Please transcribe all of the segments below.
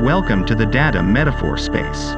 Welcome to the data metaphor space.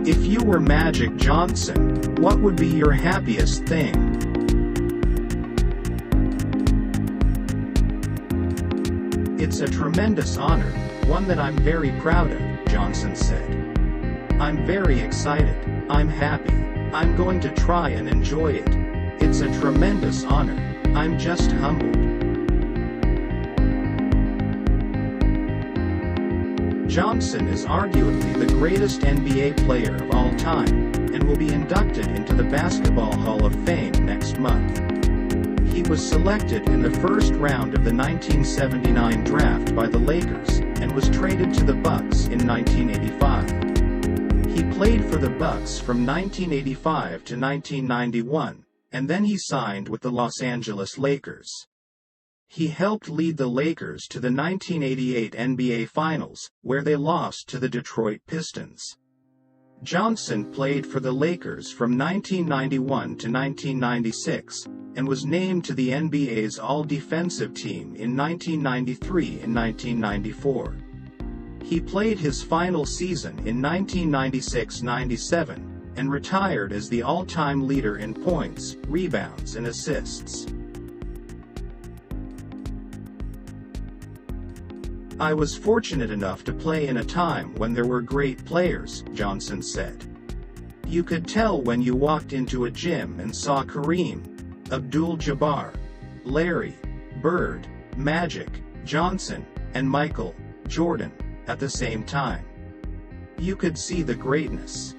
If you were Magic Johnson, what would be your happiest thing? It's a tremendous honor, one that I'm very proud of, Johnson said. I'm very excited. I'm happy. I'm going to try and enjoy it. It's a tremendous honor. I'm just humbled. Johnson is arguably the greatest NBA player of all time, and will be inducted into the Basketball Hall of Fame next month. He was selected in the first round of the 1979 draft by the Lakers, and was traded to the Bucks in 1985. He played for the Bucks from 1985 to 1991, and then he signed with the Los Angeles Lakers. He helped lead the Lakers to the 1988 NBA Finals, where they lost to the Detroit Pistons. Johnson played for the Lakers from 1991 to 1996, and was named to the NBA's All-Defensive Team in 1993 and 1994. He played his final season in 1996-97, and retired as the all-time leader in points, rebounds, and assists. I was fortunate enough to play in a time when there were great players, Johnson said. You could tell when you walked into a gym and saw Kareem Abdul-Jabbar, Larry Bird, Magic Johnson, and Michael Jordan at the same time. You could see the greatness.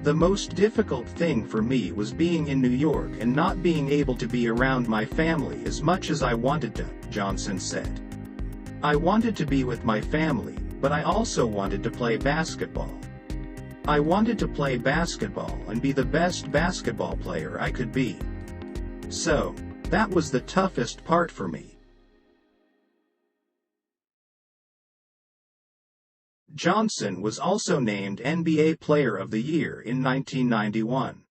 The most difficult thing for me was being in New York and not being able to be around my family as much as I wanted to, Johnson said. I wanted to be with my family, but I also wanted to play basketball. I wanted to play basketball and be the best basketball player I could be. So, that was the toughest part for me. Johnson was also named NBA Player of the Year in 1991.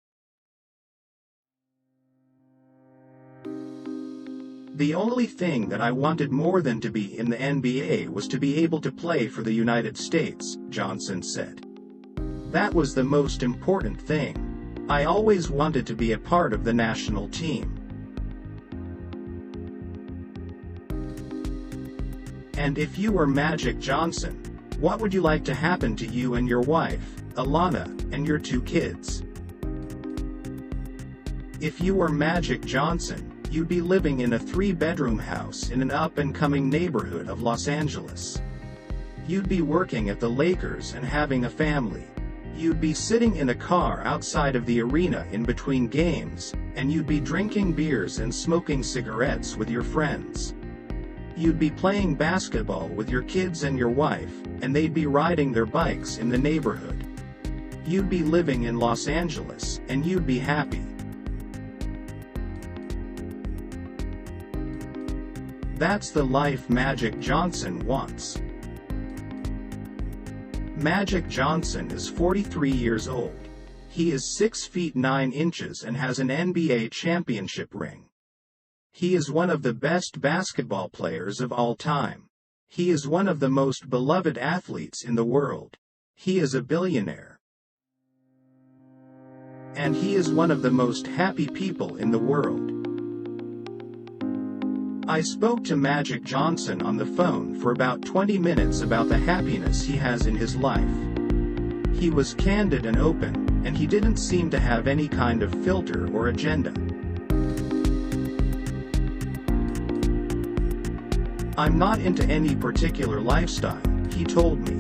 The only thing that I wanted more than to be in the NBA was to be able to play for the United States, Johnson said. That was the most important thing. I always wanted to be a part of the national team. And if you were Magic Johnson, what would you like to happen to you and your wife, Alana, and your 2 kids? If you were Magic Johnson, you'd be living in a 3-bedroom house in an up-and-coming neighborhood of Los Angeles. You'd be working at the Lakers and having a family. You'd be sitting in a car outside of the arena in between games, and you'd be drinking beers and smoking cigarettes with your friends. You'd be playing basketball with your kids and your wife, and they'd be riding their bikes in the neighborhood. You'd be living in Los Angeles, and you'd be happy. That's the life Magic Johnson wants. Magic Johnson is 43 years old. He is 6 feet 9 inches and has an NBA championship ring. He is one of the best basketball players of all time. He is one of the most beloved athletes in the world. He is a billionaire. And he is one of the most happy people in the world. I spoke to Magic Johnson on the phone for about 20 minutes about the happiness he has in his life. He was candid and open, and he didn't seem to have any kind of filter or agenda. "I'm not into any particular lifestyle," he told me.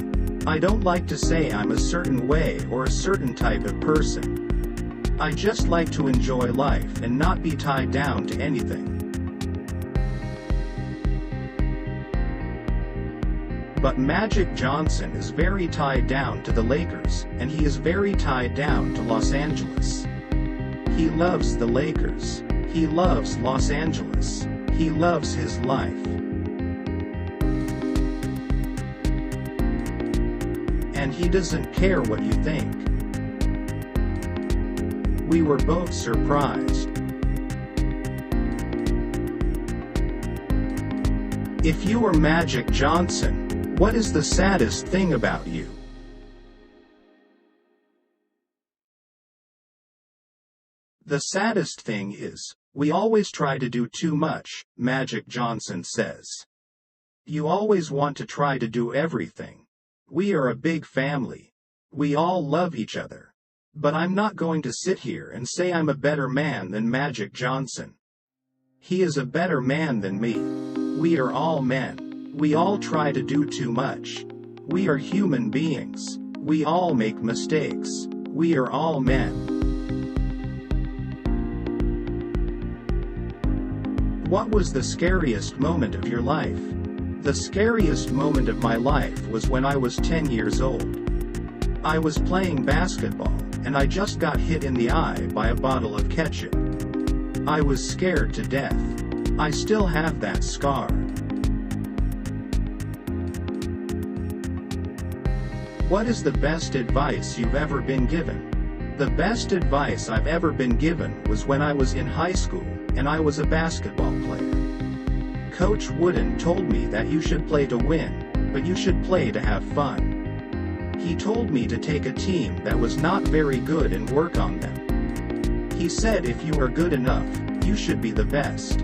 "I don't like to say I'm a certain way or a certain type of person. I just like to enjoy life and not be tied down to anything." But Magic Johnson is very tied down to the Lakers, and he is very tied down to Los Angeles. He loves the Lakers. He loves Los Angeles. He loves his life. And he doesn't care what you think. We were both surprised. If you were Magic Johnson, what is the saddest thing about you? The saddest thing is, we always try to do too much, Magic Johnson says. You always want to try to do everything. We are a big family. We all love each other. But I'm not going to sit here and say I'm a better man than Magic Johnson. He is a better man than me. We are all men. We all try to do too much. We are human beings. We all make mistakes. We are all men. What was the scariest moment of your life? The scariest moment of my life was when I was 10 years old. I was playing basketball, and I just got hit in the eye by a bottle of ketchup. I was scared to death. I still have that scar. What is the best advice you've ever been given? The best advice I've ever been given was when I was in high school, and I was a basketball player. Coach Wooden told me that you should play to win, but you should play to have fun. He told me to take a team that was not very good and work on them. He said if you are good enough, you should be the best.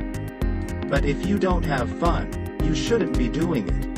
But if you don't have fun, you shouldn't be doing it.